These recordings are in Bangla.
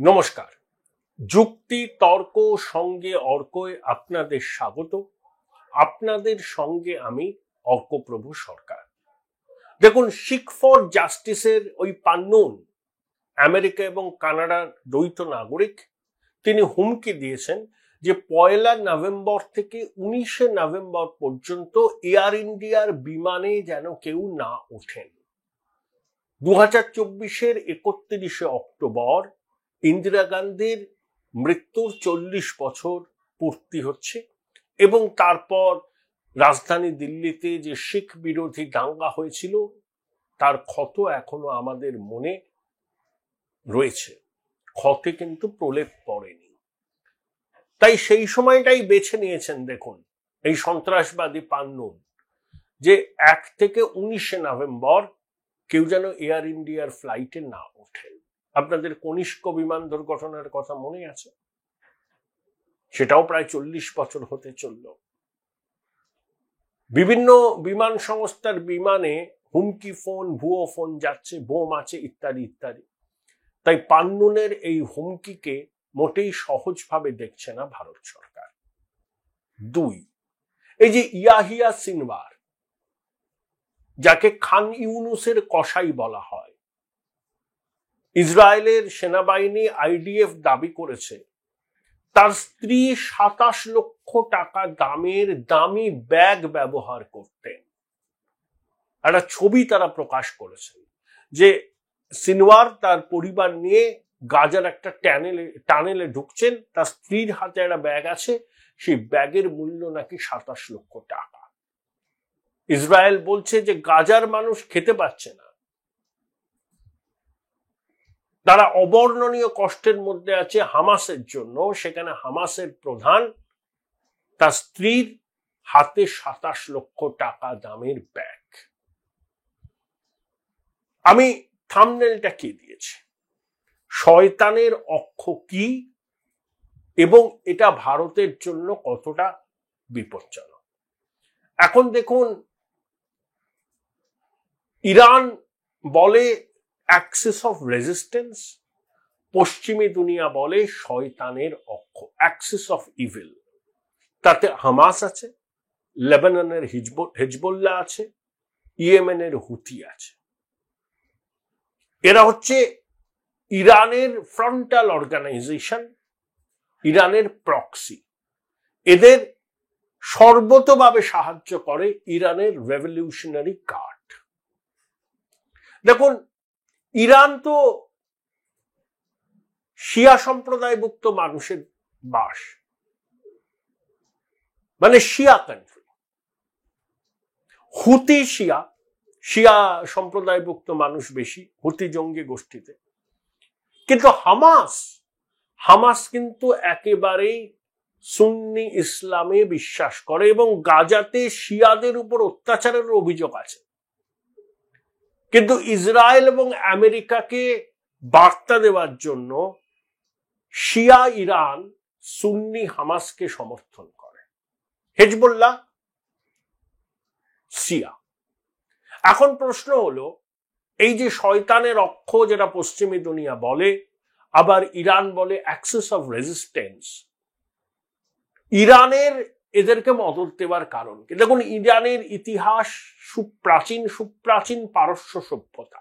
নমস্কার। যুক্তি তর্ক সঙ্গে অর্কয় আপনাদের স্বাগত। আপনাদের সঙ্গে আমি অর্কপ্রভু সরকার। দেখুন, শিখ ফর জাস্টিসের ওই পান্নুন আমেরিকা এবং কানাডার দ্বৈত নাগরিক, তিনি হুমকি দিয়েছেন যে 1 নভেম্বর থেকে 19 নভেম্বর পর্যন্ত এয়ার ইন্ডিয়ার বিমানে যেন কেউ না ওঠেন। 2024-এর 31 অক্টোবর ইন্দিরা গান্ধীর মৃত্যুর 40 বছর পূর্তি হচ্ছে এবং তারপর রাজধানী দিল্লিতে যে শিখ বিরোধী দাঙ্গা হয়েছিল তার ক্ষত এখনো আমাদের মনে রয়েছে, ক্ষতে কিন্তু প্রলেপ পড়েনি। তাই সেই সময়টাই বেছে নিয়েছেন দেখুন এই সন্ত্রাসবাদী পান্নুন, যে 1 থেকে 19 নভেম্বর কেউ যেন এয়ার ইন্ডিয়ার ফ্লাইটে না ওঠেন। আপনাদের কনিষ্ক বিমান দুর্ঘটনার কথা মনে আছে? সেটাও প্রায় 40 বছর হতে চলল। বিভিন্ন বিমান সংস্থার বিমানে হুমকি ফোন, ভুয়ো ফোন যাচ্ছে, বোম আছে ইত্যাদি ইত্যাদি। তাই পান্নুনের এই হুমকিকে মোটেই সহজভাবে দেখছে না ভারত সরকার। 2, এই যে ইয়াহিয়া সিনওয়ার, যাকে খান ইউনুসের কসাই বলা হয়, ইসরায়েলের সেনাবাহিনী আইডিএফ দাবি করেছে তার স্ত্রী 27 লক্ষ টাকা দামের দামি ব্যাগ ব্যবহার করতেন। একটা ছবি তারা প্রকাশ করেছেন যে সিনওয়ার তার পরিবার নিয়ে গাজার একটা টানেলে ঢুকছেন, তার স্ত্রীর হাতে একটা ব্যাগ আছে, সেই ব্যাগের মূল্য নাকি 27 লক্ষ টাকা। ইসরায়েল বলছে যে গাজার মানুষ খেতে পাচ্ছে না, তারা অবর্ণনীয় কষ্টের মধ্যে আছে হামাসের জন্য। সেখানে হামাসের প্রধান তার স্ত্রীর হাতে 27 লক্ষ টাকা দামের ব্যাগ। আমি থাম্বনেলটা কি দিয়েছি, শয়তানের অক্ষ কি এবং এটা ভারতের জন্য কতটা বিপজ্জনক। এখন দেখুন, ইরান বলে অ্যাক্সিস অফ রেজিস্ট্যান্স, পশ্চিমী দুনিয়া বলে শয়তানের অক্ষ, অ্যাক্সিস অফ ইভিল। তাতে হামাস আছে, লেবাননের হিজবুল্লাহ আছে, ইয়েমেনের হুথি আছে। এরা হচ্ছে ইরানের ফ্রন্টাল অর্গানাইজেশন, ইরানের প্রক্সি। এদের সর্বতভাবে সাহায্য করে ইরানের রেভলিউশনারি গার্ড। দেখুন, ইরান তো শিয়া সম্প্রদায়ভুক্ত মানুষের বাস, মানে শিয়া কান্ট্রি। হুতি শিয়া সম্প্রদায়ভুক্ত মানুষ বেশি হুতি জঙ্গি গোষ্ঠীতে। কিন্তু হামাস কিন্তু একেবারেই সুন্নি ইসলামে বিশ্বাস করে এবং গাজাতে শিয়াদের উপর অত্যাচারের অভিযোগ আছে। কিন্তু ইসরায়েল এবং আমেরিকাকে বার্তা দেওয়ার জন্য শিয়া ইরান সুন্নি হামাসকে সমর্থন করে, হিজবুল্লাহ শিয়া। এখন প্রশ্ন হলো, এই যে শয়তানের অক্ষ যেটা পশ্চিমী দুনিয়া বলে, আবার ইরান বলে অ্যাক্সিস অফ রেজিস্ট্যান্স, ইরানের এদেরকে মদত দেওয়ার কারণ কি? দেখুন, ইরানের ইতিহাস সুপ্রাচীন পারস্য সভ্যতা।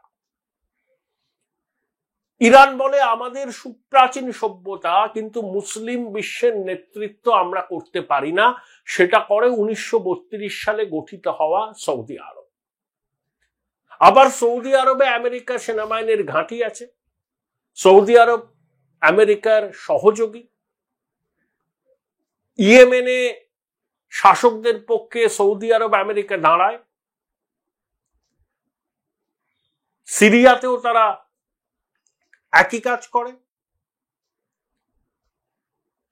ইরান বলে আমাদের সুপ্রাচীন সভ্যতা, কিন্তু মুসলিম বিশ্বের নেতৃত্ব আমরা করতে পারি না, সেটা করে 1932 সালে গঠিত হওয়া সৌদি আরব। আবার সৌদি আরবে আমেরিকার সেনাবাহিনীর ঘাঁটি আছে, সৌদি আরব আমেরিকার সহযোগী। ইয়েমেনে শাসকদের পক্ষে সৌদি আরব আমেরিকা দাঁড়ায়, সিরিয়াতেও তারা একই কাজ করে।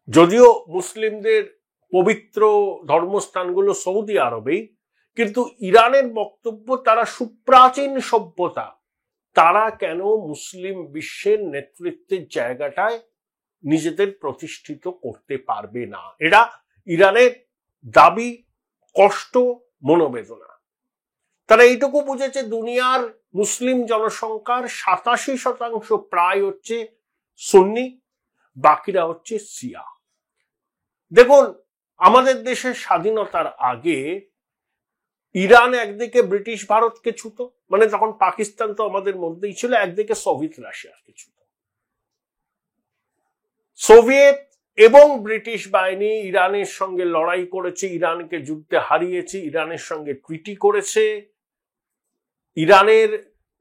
যদিও মুসলিমদের পবিত্র ধর্মস্থানগুলো সৌদি আরবেই, কিন্তু ইরানের বক্তব্য তারা সুপ্রাচীন সভ্যতা, তারা কেন মুসলিম বিশ্বের নেতৃত্বের জায়গাটায় নিজেদের প্রতিষ্ঠিত করতে পারবে না। এটা ইরানের দাবি, কষ্ট, মনোবেদনা। তারা এইটুকু বুঝেছে দুনিয়ার মুসলিম জনসংখ্যার 87% প্রায় হচ্ছে সুন্নি, বাকিরা হচ্ছে শিয়া। দেখুন, আমাদের দেশের স্বাধীনতার আগে ইরান একদিকে ব্রিটিশ ভারতকে ছুত, মানে তখন পাকিস্তান তো আমাদের মধ্যেই ছিল, একদিকে সোভিয়েত রাশিয়াকে ছুত। সোভিয়েত এবং ব্রিটিশ বাহিনী ইরানের সঙ্গে লড়াই করেছে, ইরানকে যুদ্ধে হারিয়েছে, ইরানের সঙ্গে ট্রিটি করেছে। ইরানের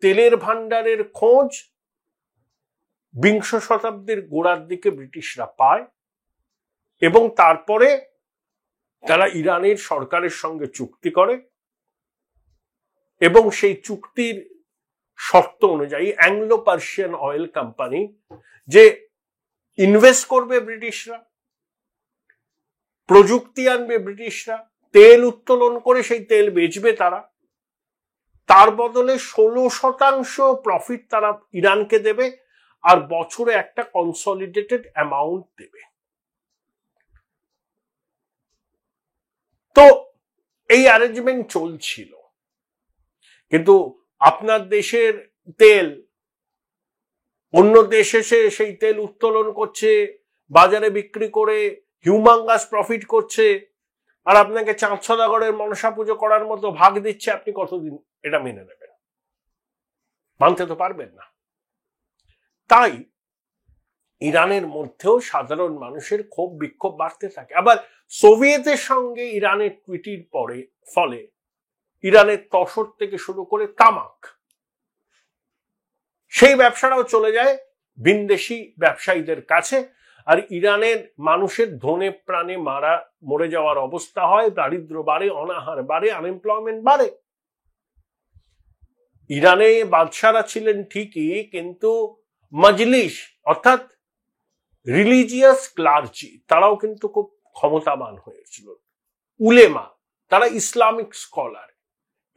তেলের ভান্ডারের খোঁজ বিংশ শতাব্দীর গোড়ার দিকে ব্রিটিশরা পায় এবং তারপরে তারা ইরানের সরকারের সঙ্গে চুক্তি করে এবং সেই চুক্তির শর্ত অনুযায়ী অ্যাংলো পার্সিয়ান অয়েল কোম্পানি যে ইনভেস্ট করবে ব্রিটিশরা, প্রযুক্তি আনবে ব্রিটিশরা, তেল উত্তোলন করে সেই তেল বেচবে তারা, তার বদলে 16% প্রফিট তারা ইরানকে দেবে আর বছরে একটা কনসলিডেটেড অ্যামাউন্ট দেবে। তো এই অ্যারেঞ্জমেন্ট চলছিল, কিন্তু আপনার দেশের তেল অন্য দেশ এসে সেই তেল উত্তোলন করছে, বাজারে বিক্রি করে হিউমাঙ্গাস প্রফিট করছে, আর আপনাকে চাঁদ সওদাগরের মনসা পুজো করার মতো ভাগ দিচ্ছে। আপনি কতদিন এটা মেনে নেবেন? মানতে তো পারবেন না। তাই ইরানের মধ্যেও সাধারণ মানুষের ক্ষোভ বিক্ষোভ বাড়তে থাকে। আবার সোভিয়েতের সঙ্গে ইরানের ট্রিটির ফলে ইরানের তসর থেকে শুরু করে তামাক, সেই ব্যবসাটাও চলে যায় ভিনদেশি ব্যবসায়ীদের কাছে, আর ইরানের মানুষের ধনে প্রাণে মরে যাওয়ার অবস্থা হয়, দারিদ্র বাড়ে, অনাহার বাড়ে, আনএমপ্লয়মেন্ট বাড়ে। ইরানে বাদশারা ছিলেন ঠিকই, কিন্তু মজলিস অর্থাৎ রিলিজিয়াস ক্লার্জি তারাও কিন্তু খুব ক্ষমতাবান হয়েছিল। উলেমা, তারা ইসলামিক স্কলার,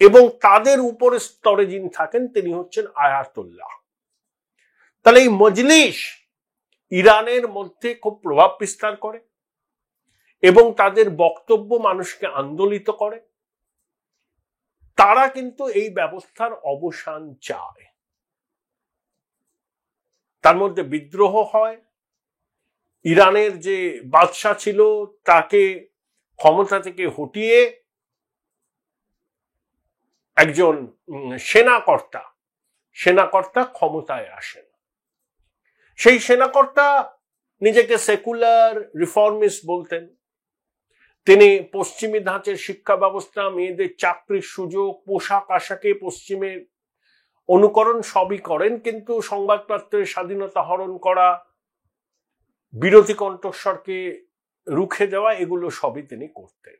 এবং তাদের উপরে স্তরে যিনি থাকেন তিনি হচ্ছেন আয়াতুল্লাহ। তাহলে এই মজলিস ইরানের মধ্যে খুব প্রভাব বিস্তার করে এবং তাদের বক্তব্য মানুষকে আন্দোলিত করে। তারা কিন্তু এই ব্যবস্থার অবসান চায়। তার মধ্যে বিদ্রোহ হয়, ইরানের যে বাদশা ছিল তাকে ক্ষমতা থেকে হটিয়ে একজন সেনাকর্তা ক্ষমতায় আসেন। সেই সেনাকর্তা নিজেকে সেকুলার রিফর্মিস্ট বলতেন। তিনি পশ্চিমী ধাঁচের শিক্ষা ব্যবস্থা, মেয়েদের চাকরির সুযোগ, পোশাক আশাকে পশ্চিমের অনুকরণ সবই করেন, কিন্তু সংবাদপত্রের স্বাধীনতা হরণ করা, বিরোধী কণ্ঠস্বরকে রুখে দেওয়া, এগুলো সবই তিনি করতেন।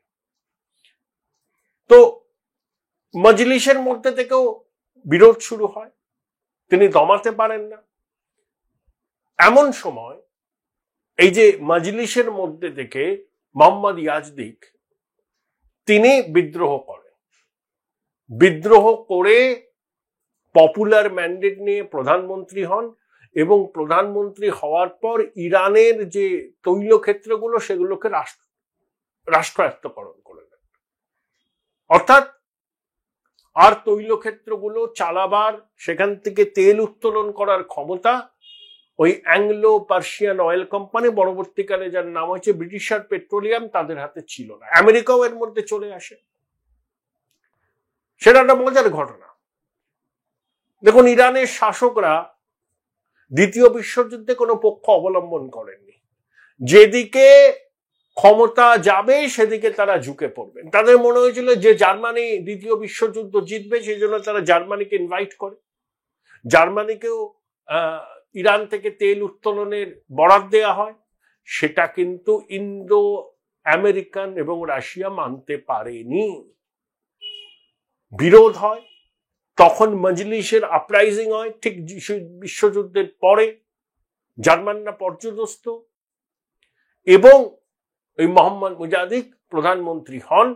তো মজলিসের মধ্যে থেকেও বিরোধ শুরু হয়, তিনি দমাতে পারেন না। এমন সময় এই যে মজলিসের মধ্যে থেকে মোহাম্মদ ইয়াজদিক তিনি বিদ্রোহ করেন। বিদ্রোহ করে পপুলার ম্যান্ডেট নিয়ে প্রধানমন্ত্রী হন এবং প্রধানমন্ত্রী হওয়ার পর ইরানের যে তৈল ক্ষেত্রগুলো সেগুলোকে রাষ্ট্রায়ত্তকরণ করে দেন। অর্থাৎ আর তৈল ক্ষেত্রগুলো চালাবার, সেখান থেকে তেল উত্তোলন করার ক্ষমতা ওই অ্যাংলো পার্সিয়ান অয়েল কোম্পানি, পরবর্তীকালে যার নাম হচ্ছে ব্রিটিশার পেট্রোলিয়াম, তাদের হাতে ছিল না। আমেরিকাও এর মধ্যে চলে আসে। সেটা একটা মজার ঘটনা। দেখুন, ইরানের শাসকরা দ্বিতীয় বিশ্বযুদ্ধে কোনো পক্ষ অবলম্বন করেননি। যেদিকে ক্ষমতা যাবে সেদিকে তারা ঝুঁকে পড়বেন। তাদের মনে হয়েছিল যে জার্মানি দ্বিতীয় বিশ্বযুদ্ধ জিতবে, সেই জন্য তারা জার্মানিকে ইনভাইট করে। জার্মানিকেও ইরান থেকে তেল উত্তোলনের বরাদ দেয়া হয়। সেটা কিন্তু ইন্দো আমেরিকান এবং রাশিয়া মানতে পারেনি, বিরোধ হয়। তখন মজলিসের আপরাইজিং হয়, ঠিক বিশ্বযুদ্ধের পরে। জার্মানরা পর্যদস্ত এবং ওই মোহাম্মদ মুজাহিদ প্রধানমন্ত্রী হন।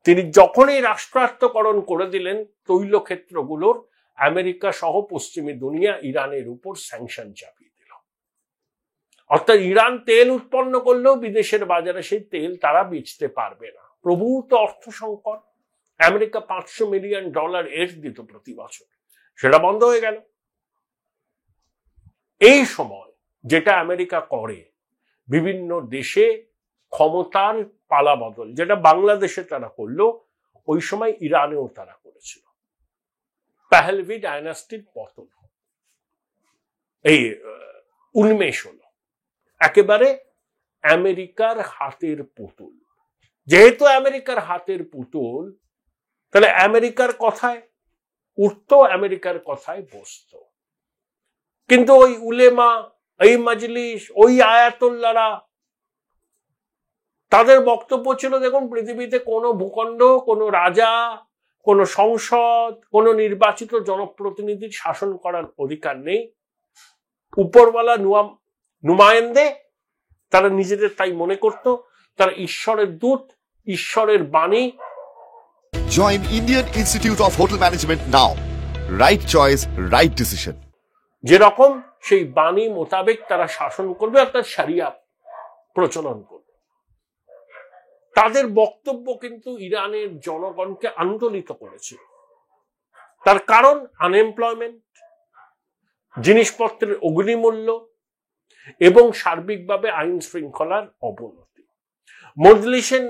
তিনি যখনই রাষ্ট্রায়ত্তকরণ করে দিলেন তৈল ক্ষেত্রগুলোর, আমেরিকা সহ পশ্চিমী দুনিয়া ইরানের উপর স্যাংশন চাপিয়ে দিল। অর্থাৎ ইরান তেল উৎপন্ন করলেও বিদেশের বাজারে সেই তেল তারা বেচতে পারবে না। প্রভূত অর্থ সংকট। আমেরিকা $500 মিলিয়ন এড দিত প্রতি বছর, সেটা বন্ধ হয়ে গেল। এই সময় যেটা আমেরিকা করে, বিভিন্ন দেশে ক্ষমতার পালাবদল, যেটা বাংলাদেশে তারা করলো, ওই সময় ইরানেও তারা করেছিল। পাহলভি ডায়নাস্টির পতন, এই উন্মেষ হলো, একেবারে আমেরিকার হাতের পুতুল। যেহেতু আমেরিকার হাতের পুতুল, তাহলে আমেরিকার কথায় উঠতো, আমেরিকার কথায় বসতো। কিন্তু ওই উলেমা, এই মজলিস, ওই আয়াতুল্লাহরা, তাদের বক্তব্য ছিল, দেখুন পৃথিবীতে কোনো ভূখণ্ড, কোনো রাজা, কোনো সংসদ, কোনো নির্বাচিত জনপ্রতিনিধির শাসন করার অধিকার নেই। উপরওয়ালা নুমায়েন্দে, তারা নিজেদের তাই মনে করত, তারা ঈশ্বরের দূত, ঈশ্বরের বাণী। Join Indian Institute of Hotel Management now. Right choice, right decision. যেরকম সেই বাণী মোতাবেক তারা শাসন করবে, অর্থাৎ শরিয়া প্রচলন করবে। তাদের বক্তব্য কিন্তু ইরানের জনগণকে আন্দোলিত করেছে। তার কারণ আনএমপ্লয়মেন্ট, জিনিসপত্রের অগ্নিমূল্য এবং সার্বিকভাবে আইন শৃঙ্খলার অবনতি। মজলিসের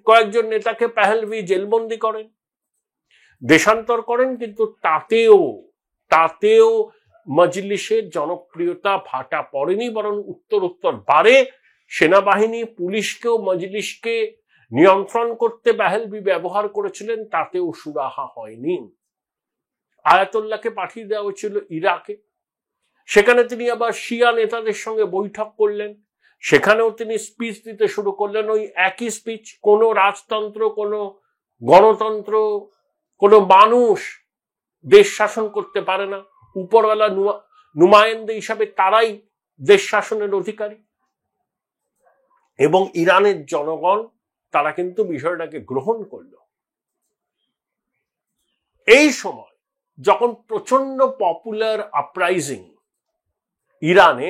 কয়েকজন নেতাকে পাহলভি জেলবন্দি করেন, দেশান্তর করেন, কিন্তু তাতেও মজলিসের জনপ্রিয়তা ভাটা পড়েনি, বরং উত্তর বাড়ে। সেনাবাহিনী, পুলিশকেও মজলিসকে নিয়ন্ত্রণ করতে পাহলভি ব্যবহার করেছিলেন, তাতেও সুরাহা হয়নি। আয়াতুল্লাহকে পাঠিয়ে দেওয়া হয়েছিল ইরাকে, সেখানে তিনি আবার শিয়া নেতাদের সঙ্গে বৈঠক করলেন, সেখানেও তিনি স্পিচ দিতে শুরু করলেন, ওই একই স্পিচ। কোনো রাজতন্ত্র, কোনো গণতন্ত্র, কোনো মানুষ দেশ শাসন করতে পারে না, উপরওয়ালা নুমায়েন্দে হিসাবে তারাই দেশ শাসনের অধিকারী। এবং ইরানের জনগণ তারা কিন্তু বিষয়টাকে গ্রহণ করল। এই সময় যখন প্রচন্ড পপুলার আপরাইজিং ইরানে,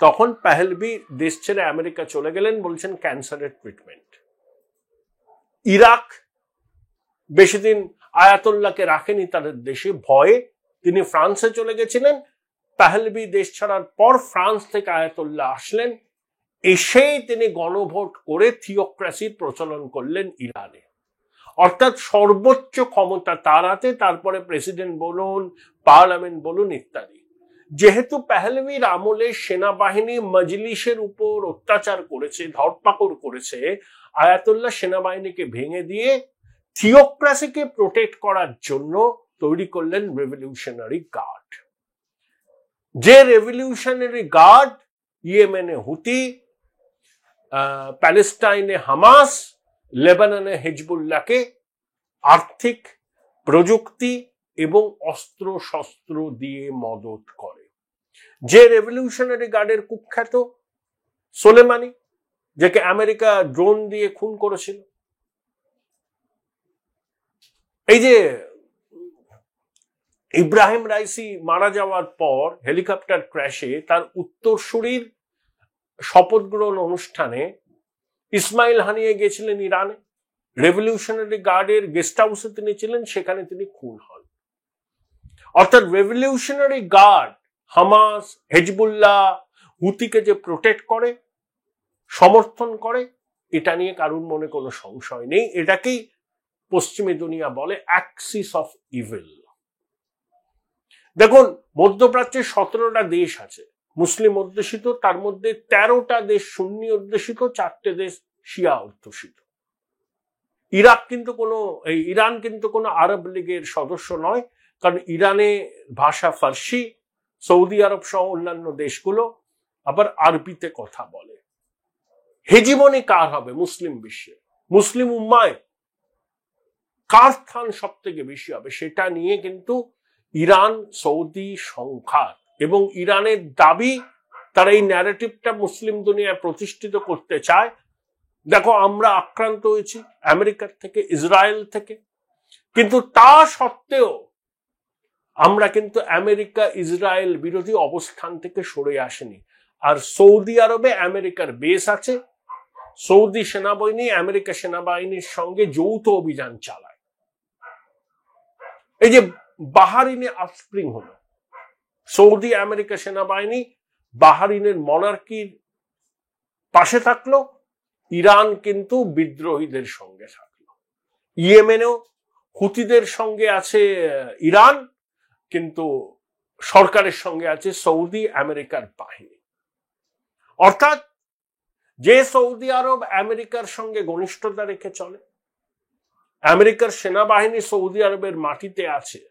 তখন পাহলভি দেশ ছেড়ে আমেরিকা চলে গেলেন, বলছেন ক্যান্সারের ট্রিটমেন্ট। ইরাক বেশি দিন আয়াতুল্লাহকে রাখেনি তাদের দেশে, ভয়ে তিনি ফ্রান্সে চলে গেছিলেন। পাহলভি দেশ ছাড়ার পর ফ্রান্স থেকে আয়াতুল্লাহ আসলেন, এসেই তিনি গণভোট করে থিওক্রেসির প্রচলন করলেন ইরানে, অর্থাৎ সর্বোচ্চ ক্ষমতা তার হাতে, তারপরে প্রেসিডেন্ট বলুন, পার্লামেন্ট বলুন ইত্যাদি। যেহেতু পাহলভির আমলে সেনাবাহিনী মজলিসের উপর অত্যাচার করেছে, ধরপাকড় করেছে, আয়াতুল্লাহ সেনাবাহিনীকে ভেঙে দিয়ে থিওক্রেসিকে প্রোটেক্ট করার জন্য তৈরি করলেন রেভলিউশনারি গার্ড। যে রেভলিউশনারি গার্ড ইয়েমেনে হুতি, প্যালেস্টাইনে হামাস, লেবাননে হিজবুল্লাহকে আর্থিক, প্রযুক্তি এবং অস্ত্র শস্ত্র দিয়ে মদত করে। যে রেভলিউশনারি গার্ডের কুখ্যাত সোলেমানি, যাকে আমেরিকা ড্রোন দিয়ে খুন করেছিল। এই যে ইব্রাহিম রাইসি মারা যাওয়ার পর হেলিকপ্টার ক্র্যাশে তার উত্তরসূরির শপথ গ্রহণ অনুষ্ঠানে ইসমাইল হানিয়ে গেছিলেন ইরানে, রেভলিউশনারি গার্ডের গেস্ট হাউসে তিনি ছিলেন, সেখানে তিনি খুন হন। অর্থাৎ রেভলিউশনারি গার্ড হামাস, হিজবুল্লাহ, হুতিকে যে প্রোটেক্ট করে, সমর্থন করে, এটা নিয়ে কারুর মনে কোনো সংশয় নেই। এটাকেই পশ্চিমী দুনিয়া বলে অ্যাক্সিস অফ ইভিল। দেখুন, মধ্যপ্রাচ্যে 17টা দেশ আছে মুসলিম অধ্যুষিত, তার মধ্যে 13টা দেশ সুন্নি অধ্যুষিত, 4টে দেশ শিয়া অধ্যুষিত। ইরান কিন্তু কোনো আরব লীগের সদস্য নয়, কারণ ইরানে ভাষা ফার্সি, সৌদি আরব সহ অন্যান্য দেশগুলো আবার আরবিতে কথা বলে। হেজিমনি কার হবে মুসলিম বিশ্বে, মুসলিম উম্মায় কার স্থান সব থেকে বেশি হবে, সেটা নিয়ে কিন্তু ইরান সৌদি সংঘাত। এবং ইরানের দাবি, তারা এই ন্যারেটিভটা মুসলিম দুনিয়ায় প্রতিষ্ঠিত করতে চায়, দেখো আমরা আক্রান্ত হয়েছি আমেরিকার থেকে, ইসরায়েল থেকে, কিন্তু তা সত্ত্বেও আমরা কিন্তু আমেরিকা ইসরায়েল বিরোধী অবস্থান থেকে সরে আসেনি। আর সৌদি আরবে আমেরিকার বেস আছে, সৌদি সেনাবাহিনী আমেরিকা সেনাবাহিনীর সঙ্গে যৌথ অভিযান চালায়। এই যে বাহারিনে আপস্প্রিং হলো, সৌদি আমেরিকা সেনাবাহিনী বাহরাইনের মনার্কির পাশে থাকলো, ইরান কিন্তু বিদ্রোহীদের সঙ্গে থাকলো। ইয়েমেনেও হুতিদের সঙ্গে আছে ইরান, কিন্তু সরকারের সঙ্গে আছে সৌদি আমেরিকার বাহিনী। অর্থাৎ যে সৌদি আরব আমেরিকার সঙ্গে ঘনিষ্ঠতা রেখে চলে, আমেরিকার সেনাবাহিনী সৌদি আরবের মাটিতে আছে,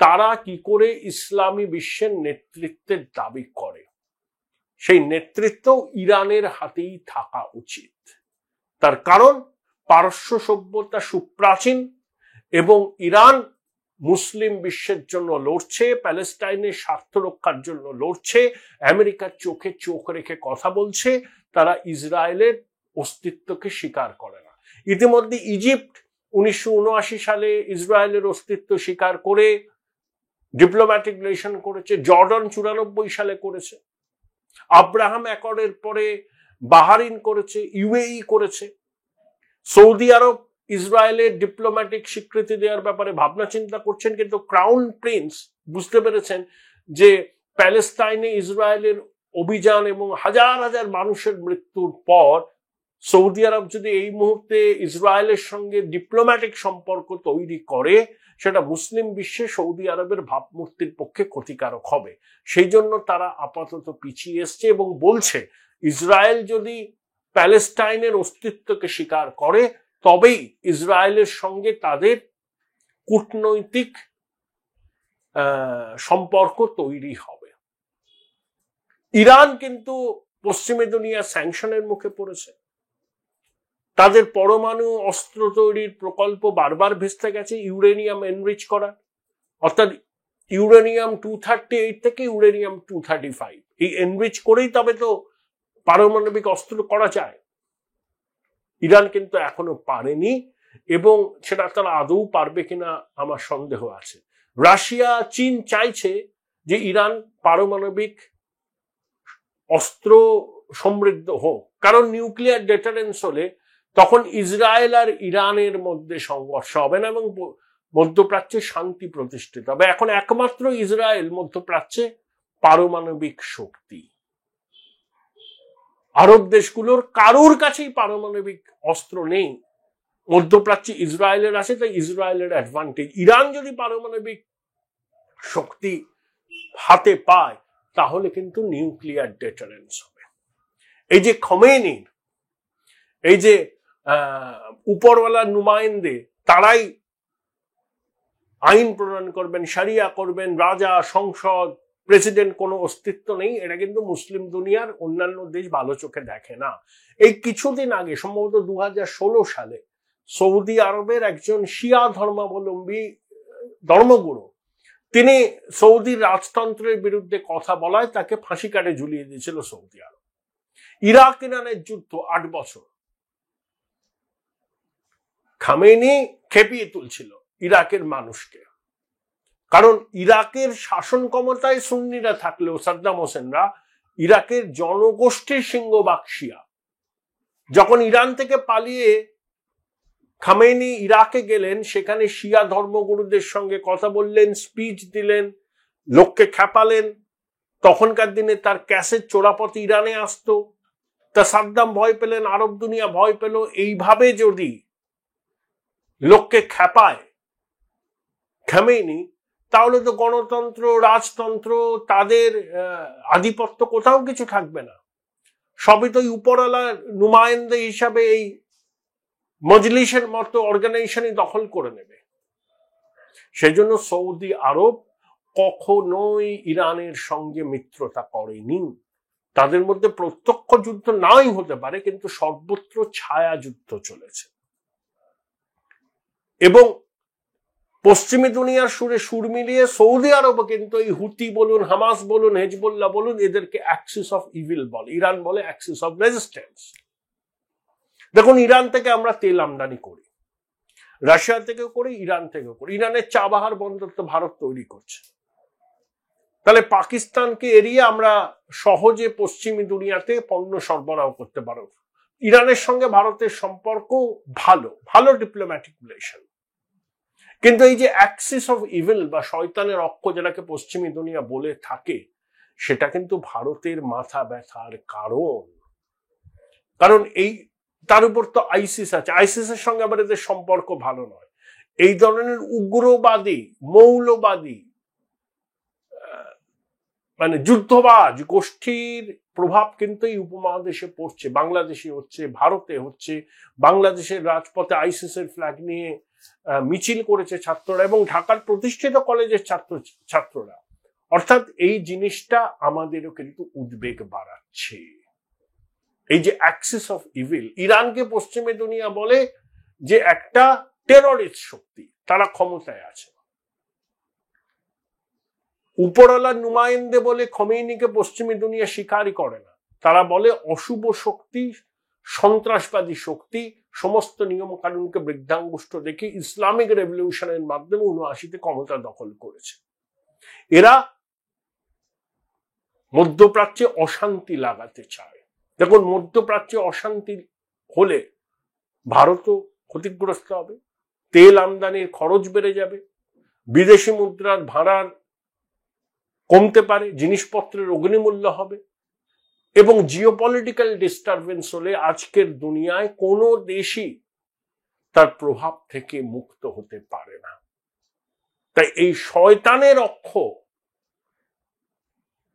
তারা কি করে ইসলামী বিশ্বের নেতৃত্বের দাবি করে? সেই নেতৃত্ব ইরানের হাতেই থাকা উচিত। তার কারণ পারস্য সভ্যতা সুপ্রাচীন এবং ইরান মুসলিম বিশ্বের জন্য লড়ছে, প্যালেস্টাইনের স্বার্থ রক্ষার জন্য লড়ছে, আমেরিকার চোখে চোখ রেখে কথা বলছে, তারা ইসরায়েলের অস্তিত্বকে স্বীকার করে না। ইতিমধ্যে ইজিপ্ট 1979 সালে ইসরায়েলের অস্তিত্ব স্বীকার করে ডিপ্লোম্যাটিক রিলেশন করেছে, জর্ডান 94 সালে করেছে, আব্রাহাম অ্যাকর্ডের পরে বাহরাইন করেছে, ইউএই করেছে। সৌদি আরব ইসরায়েলের ডিপ্লোম্যাটিক স্বীকৃতি দেওয়ার ব্যাপারে ভাবনা চিন্তা করছেন, কিন্তু ক্রাউন প্রিন্স বুঝতে পেরেছেন যে প্যালেস্টাইনে ইসরায়েলের অভিযান এবং হাজার হাজার মানুষের মৃত্যুর পর সৌদি আরব যদি এই মুহূর্তে ইসরায়েলের সঙ্গে ডিপ্লোম্যাটিক সম্পর্ক তৈরি করে, সেটা মুসলিম বিশ্বে সৌদি আরবের ভাবমূর্তির পক্ষে ক্ষতিকারক হবে। সেই জন্য তারা আপাতত পিছিয়ে এসছে এবং বলছে ইসরায়েল যদি প্যালেস্টাইনের অস্তিত্বকে স্বীকার করে তবেই ইসরায়েলের সঙ্গে তাদের কূটনৈতিক সম্পর্ক তৈরি হবে। ইরান কিন্তু পশ্চিমী দুনিয়ার স্যাংশনের মুখে পড়েছে, তাদের পরমাণু অস্ত্র তৈরির প্রকল্প বারবার ভেস্তে গেছে ইউরেনিয়াম এনরিচ করার, অর্থাৎ ইউরেনিয়াম 238 থেকে ইউরেনিয়াম 235 এই এনরিচ করেই তবে তো পারমাণবিক অস্ত্র করা যায়। ইরান কিন্তু এখনো পারেনি এবং সেটা তারা আদৌ পারবে কিনা আমার সন্দেহ আছে। রাশিয়া, চীন চাইছে যে ইরান পারমাণবিক অস্ত্র সমৃদ্ধ হোক, কারণ নিউক্লিয়ার ডেটারেন্স হলে তখন ইসরায়েল আর ইরানের মধ্যে সংঘর্ষ হবে না এবং মধ্যপ্রাচ্যে শান্তি প্রতিষ্ঠিত হবে। এখন একমাত্র ইসরায়েল মধ্যপ্রাচ্যে পারমাণবিক শক্তি। আরব দেশগুলোর কারোর কাছেই পারমাণবিক অস্ত্র নেই, মধ্যপ্রাচ্যে ইসরায়েলের আছে, তাই ইসরায়েলের অ্যাডভান্টেজ। ইরান যদি পারমাণবিক শক্তি হাতে পায় তাহলে কিন্তু নিউক্লিয়ার ডেটারেন্স হবে। এই যে খমেনির, এই যে উপরওয়ালার নুমাইন্দে, তারাই আইন প্রণয়ন করবেন, শরিয়া করবেন, রাজা, সংসদ, প্রেসিডেন্ট কোনো অস্তিত্ব নেই, এটা কিন্তু মুসলিম দুনিয়ার অন্যান্য দেশ ভালো চোখে দেখে না। এই কিছুদিন আগে সম্ভবত 2016 সালে সৌদি আরবের একজন শিয়া ধর্মাবলম্বী ধর্মগুরু, তিনি সৌদি রাজতন্ত্রের বিরুদ্ধে কথা বলায় তাকে ফাঁসি কাটে ঝুলিয়ে দিয়েছিল সৌদি আরব। ইরাক ইরানের যুদ্ধ 8 বছর, খামেনি খেপিয়ে তুলছিল ইরাকের মানুষকে, কারণ ইরাকের শাসন ক্ষমতায় সুন্নিরা থাকলেও সাদ্দাম হোসেনরা ইরাকের জনগোষ্ঠীর সিংহভাগ শিয়া। যখন ইরান থেকে পালিয়ে খামেনি ইরাকে গেলেন, সেখানে শিয়া ধর্মগুরুদের সঙ্গে কথা বললেন, স্পিচ দিলেন, লোককে খেপালেন। তখনকার দিনে তার ক্যাসেট চোরাপথে ইরানে আসতো, তা সাদ্দাম ভয় পেলেন, আরব দুনিয়া ভয় পেল। এইভাবে যদি লোককে খেপায় খামেনি, তাহলে তো গণতন্ত্র, রাজতন্ত্র, তাদের আধিপত্য কোথাও কিছু থাকবে না। সবই তো উপরওয়ালার নুমায়েন্দে হিসাবে এই মজলিসের মতো অর্গানাইজেশনই দখল করে নেবে। সেই জন্য সৌদি আরব কখনোই ইরানের সঙ্গে মিত্রতা করেনি। তাদের মধ্যে প্রত্যক্ষ যুদ্ধ নাই হতে পারে, কিন্তু সর্বত্র ছায়া যুদ্ধ চলেছে। এবং পশ্চিমী দুনিয়ার সুরে সুর মিলিয়ে সৌদি আরব কিন্তু এই হুতি বলুন, হামাস বলুন, হেজবুল্লাহ বলুন, এদেরকে অ্যাক্সিস অফ ইভিল বলে, ইরান বলে অ্যাক্সিস অফ রেজিস্ট্যান্স। দেখুন, ইরান থেকে আমরা তেল আমদানি করি, রাশিয়া থেকেও করি, ইরান থেকেও করি। ইরানের চাবাহার বন্দর তো ভারত তৈরি করছে। তাহলে পাকিস্তানকে এড়িয়ে আমরা সহজে পশ্চিমী দুনিয়াতে পণ্য সরবরাহ করতে পারব। ইরানের সঙ্গে ভারতের সম্পর্ক ভালো, ভালো ডিপ্লোম্যাটিক রিলেশন। কিন্তু এই যে অ্যাক্সিস অফ ইভিল বা শয়তানের অক্ষ যেটাকে পশ্চিমী দুনিয়া বলে থাকে, সেটা কিন্তু ভারতের মাথা ব্যথার কারণ। কারণ এই তার উপর তো আইসিস আছে, আইসিসের সঙ্গে আবার এদের সম্পর্ক ভালো নয়। এই ধরনের উগ্রবাদী, মৌলবাদী, মানে যুদ্ধবাজ গোষ্ঠীর প্রভাব কিন্তু এই উপমহাদেশে পড়ছে। বাংলাদেশে হচ্ছে, ভারতে হচ্ছে। বাংলাদেশের রাজপথে আইসিসের ফ্ল্যাগ নিয়ে মিছিল করেছে ছাত্ররা, এবং ঢাকার প্রতিষ্ঠিত কলেজের ছাত্ররা। অর্থাৎ এই জিনিসটা আমাদেরও কিন্তু উদ্বেগ বাড়াচ্ছে। এই যে অ্যাক্সিস অফ ইভিল, ইরানকে পশ্চিমী দুনিয়া বলে যে একটা টেররিস্ট শক্তি, তারা ক্ষমতায় আছে। উপরওয়ালার নুমায়েন্দে বলে খমেইনিকে পশ্চিমী দুনিয়া স্বীকারই করে না। তারা বলে অশুভ শক্তি, সন্ত্রাসবাদী শক্তি, সমস্ত নিয়ম কানুনকে বৃদ্ধাঙ্গুষ্ঠ দেখে ইসলামিক রেভলিউশনের মাধ্যমে ৭৯-তে ক্ষমতা দখল করেছে। এরা মধ্যপ্রাচ্যে অশান্তি লাগাতে চায়। দেখুন, মধ্যপ্রাচ্যে অশান্তি হলে ভারতও ক্ষতিগ্রস্ত হবে, তেল আমদানির খরচ বেড়ে যাবে, বিদেশি মুদ্রার ভাড়ার কমতে পারে, জিনিসপত্রের অগ্নিমূল্য হবে, এবং জিওপলিটিক্যাল ডিস্টারবেন্স হলে আজকের দুনিয়ায় কোনো দেশই তার প্রভাব থেকে মুক্ত হতে পারে না। তাই এই শয়তানের অক্ষ,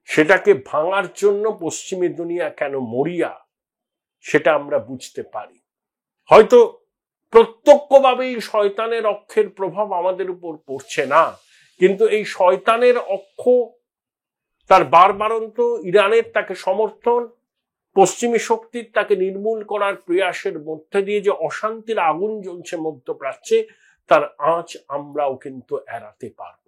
সেটাকে ভাঙার জন্য পশ্চিমী দুনিয়া কেন মরিয়া, সেটা আমরা বুঝতে পারি। হয়তো প্রত্যক্ষভাবে এই শয়তানের অক্ষের প্রভাব আমাদের উপর পড়ছে না, কিন্তু এই শয়তানের অক্ষ, তার বারবারন্ত, ইরানের তাকে সমর্থন, পশ্চিমী শক্তির তাকে নির্মূল করার প্রয়াসের মধ্যে দিয়ে যে অশান্তির আগুন জ্বলছে মধ্যপ্রাচ্যে, তার আঁচ আমরাও কিন্তু এড়াতে পারব